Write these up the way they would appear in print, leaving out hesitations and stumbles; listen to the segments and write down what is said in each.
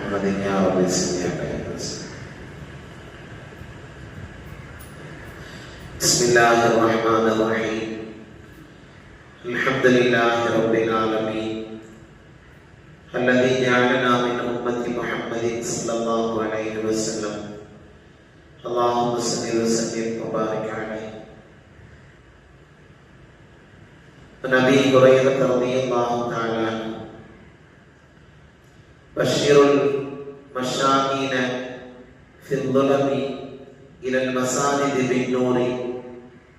محمد يا رب صل عليه وسلم. بسم الله الرحمن الرحيم. الحمد لله رب العالمين الذي جعلنا من أمة محمد صلى الله عليه وسلم. اللهم صل وسلم وبارك عليه. نبي هريرة رضي الله تعالى عنه بشر المشائين في الظلم إلى المساجد بالنور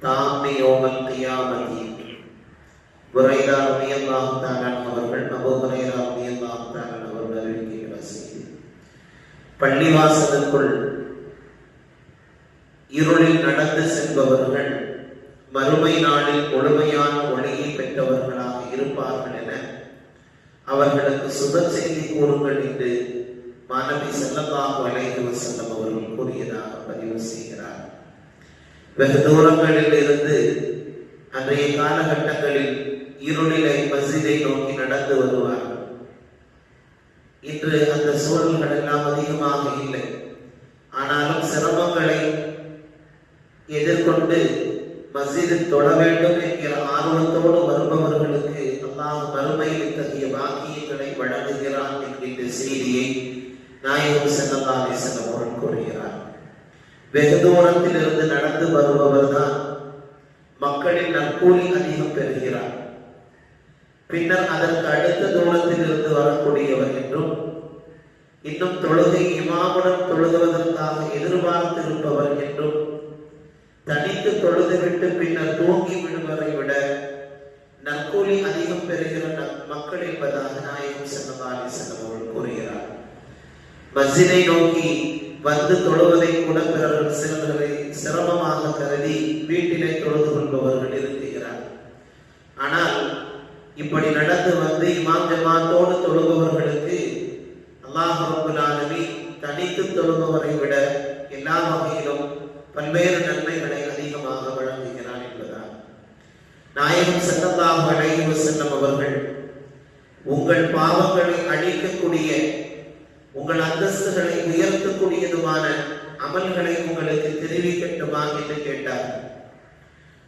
تام يوم القيامة. ஹுரைரா ரலியல்லாஹு தஆலா அவர்கள் அபூ ஹுரைரா ரலியல்லாஹு தஆலா அவர்கள் அறிவிக்கிற செய்தி, பள்ளிவாசலுக்குள் இருளில் நடந்து செல்பவர்கள் மறுமை நாளில் முழுமையான ஒளியை பெற்றவர்களாக இருப்பார்கள் என அவர்களுக்கு சுப செய்தி கூறுங்கள் என்று மாணவி ஸல்லல்லாஹு அலைஹி வஸல்லம் அவர்கள் கூறியதாக பதிவு செய்கிறார். வெகு தூரங்களில் இருந்து அன்றைய காலகட்டங்களில் இருளிலை மஸ்ஜிதை நோக்கி நடந்து வருவார்கள். இன்று அந்த சூழல்கள் எல்லாம் அதிகமாக இல்லை. ஆனாலும் சிரமங்களை எதிர்கொண்டு மஸ்ஜிதில் தொழ வேண்டும் என்கிற ஆர்வத்தோடு வருபவர்களுக்கு அல்லாஹ் மறுமையில் இத்தகைய பாக்கியங்களை வழங்குகிறான் என்கின்ற செய்தியை நாயகம் ஸல்லல்லாஹு அலைஹி வஸல்லம் அவர்கள் கூறுகிறார். வெகு தூரத்தில் இருந்து நடந்து வருபவர் தான் மக்களின் நற்கூலி அதிகம் பெறுகிறார். பின்னர் அதற்கு அடுத்த தூரத்தில் இருந்து வரக்கூடியவர் என்றும், இன்னும் தொழுகை இமாமுடன் தொழுதுவதற்காக எதிர்பார்த்திருப்பவர் என்றும், தனித்து தொழுதுவிட்டு பின்னர் தூங்கி விடுவதை விட நற்கூலி அதிகம் பெறுகிற மக்கள் என்பதாக நாயகம் ஸல்லல்லாஹு அலைஹி வஸல்லம் அவர்கள் கூறுகிறார். மஸ்ஜிதை நோக்கி வந்து தொழுவதை கூட பிறர்கள் சிலர்களை சிரமமாக கருதி வீட்டிலே தொழுது கொள்பவர்கள் இருக்கிறார். ஆனால் இப்படி நடந்து வந்து இமாம் ஜமாத்தோடு தொழுபவர்களுக்கு அல்லாஹ் ரப்பல் ஆலமீன் தனித்து தொழுபவரை விட எல்லா வகையிலும் பல்வேறு நன்மைகளை அதிகமாக வழங்குகிறார் என்பதால் நாயகம் ஸல்லல்லாஹு அலைஹி வஸல்லம் அவர்கள் உங்கள் பாவங்களை அழிக்கக்கூடிய, உங்கள் அந்தஸ்துகளை உயர்த்தக்கூடியதுமான அமல்களை உங்களுக்கு தெரிவிக்கட்டுமா என்று கேட்டார்.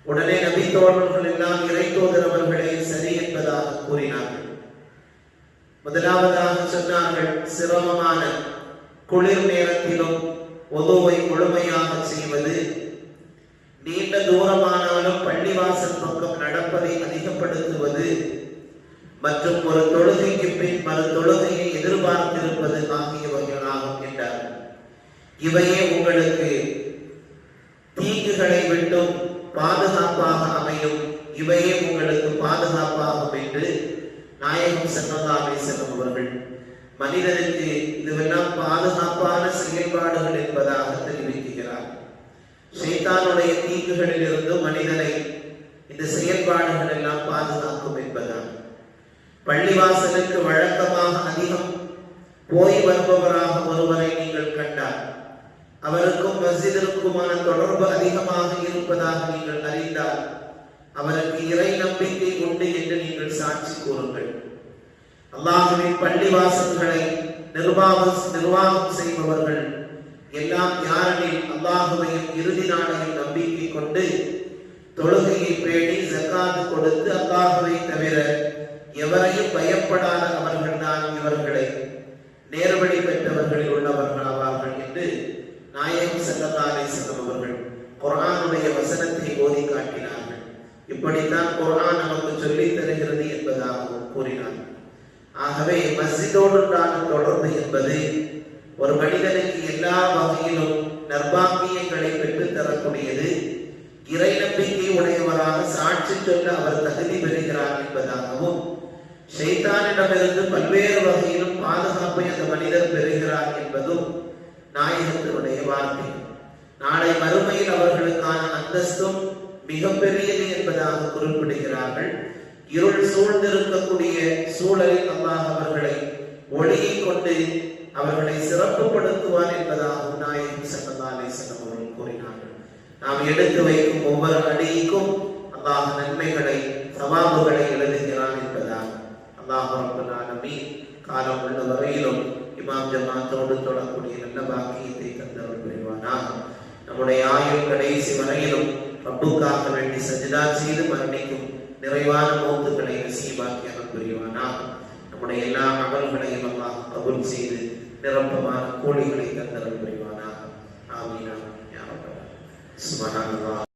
உடனே நபி தோழர்கள் எல்லாம் இறை தூதர் அவர்களே சரி என்பதாக கூறினார்கள். முதலாவதாக சொன்னார்கள், சிரமமான குளிர் நேரத்திலும் உதுவை முழுமையாக செய்வது, நீண்ட தூரமானாலும் பள்ளிவாசல் பக்கம் நடப்பதை அதிகப்படுத்துவது, மற்றும் ஒரு தொழுகைக்கு பின் மறு தொழுகையை எதிர்பார்த்திருப்பது ஆகியவைகளாகும் என்றார். இவையே உங்களுக்கு தீங்குகளை விட்டும் பாதுகாப்பாக அமையும், இவையே உங்களுக்கு பாதுகாப்பாகும் என்று நாயகம் ஸல்லல்லாஹு அலைஹி வஸல்லம் அவர்கள் மனிதனுக்கு இதுவெல்லாம் பாதுகாப்பான செயல்பாடுகள் என்பதாக தெரிவிக்கிறார். ஷைத்தானுடைய தீங்குகளில் இருந்து மனிதனை இந்த செயல்பாடுகள் எல்லாம் பாதுகாக்கும் என்பதால் பள்ளிவாசலுக்கு வழக்கமாக அதிகம் போய் வருபவராக ஒருவரை நீங்கள் கண்டார், அவருக்கும் மஸ்ஜிதிற்குமான தொடர்பு அதிகமாக இருப்பதாக நீங்கள் அறிந்தால் அவருக்கு இறை நம்பிக்கை உண்டு என்று நீங்கள் சாட்சி கூறுங்கள். அல்லாஹ்வின் பள்ளிவாசல்களை நிர்வாகம் செய்பவர்கள் எல்லாம் யாரெனில் அல்லாஹ்வையும் இறுதி நாளையும் நம்பிக்கை கொண்டு தொழுகையை பேணி ஜகாத் கொடுத்து அல்லாஹ்வை தவிர எவரையும் பயப்படாத அவர்கள் தான் இவர்களை நேர்வழி பெற்றவர்களில் உள்ளவர்கள் ஆவார்கள் என்று நாயகம் ஸல்லல்லாஹு அலைஹி வஸல்லம் அவர்கள் குர்ஆனுடைய வசனத்தை ஓதி காட்டினார்கள். இப்படித்தான் குர்ஆன் நமக்கு சொல்லித் தருகிறது என்பதாக கூறினார்கள். ஆகவே மஸ்ஜிதோடுண்டான தொடர்பு என்பது ஒரு மனிதனுக்கு எல்லா வகையிலும் நற்பாக்கியங்களை பெற்றுத் தரக்கூடியது. இறை நம்பிக்கை உடையவராக சாட்சி சொல்ல அவர் தகுதி பெறுகிறார் என்பதாகவும், ஷைத்தானிடமிருந்து பல்வேறு வகையிலும் பாதுகாப்பை அந்த மனிதர் பெறுகிறார் என்பதும் நாயகத்தினுடைய வார்த்தை. நாளை மறுமையில் அவர்களுக்கான அந்தஸ்தும் மிகப்பெரியது என்பதாக குறிப்பிடுகிறார்கள். இருள் சூழ்ந்திருக்கக்கூடிய சூழலில் அல்லாஹ் அவர்களை ஒளியை கொண்டு அவர்களை சிறப்புப்படுத்துவார் என்பதாகவும் நாயகம் ஸல்லல்லாஹு அலைஹி வஸல்லம் அவர்கள் கூறினார்கள். நாம் எடுத்து வைக்கும் ஒவ்வொரு அடிக்கும் அல்லாஹ் நன்மைகளை சவாபுகளை எழுதுகிறான் என்பதாக அல்லாஹ் ரப்பல் ஆலமீன் காலம் உள்ள வரையிலும் இமாம் ஜமாத்தோடு தொழக்கூடிய நல்ல பாக்கியத்தை தந்தவர் புரிவானாக. நம்முடைய ஆயுள் கடைசி வரையிலும் ரப்புக்காக வேண்டி சஜ்தா செய்து மரணிக்கும் நிறைவான மௌத்துக்களை நசீபாக்கியவர் புரிவானாக. நம்முடைய எல்லா அமல்களையும் அல்லாஹ் கபூல் செய்து நிரப்பமான கூலிகளை தந்தவர் புரிவானாக. ஆமீன். யா ரப்பல் ஆலமீன். சுப்ஹானல்லாஹ்.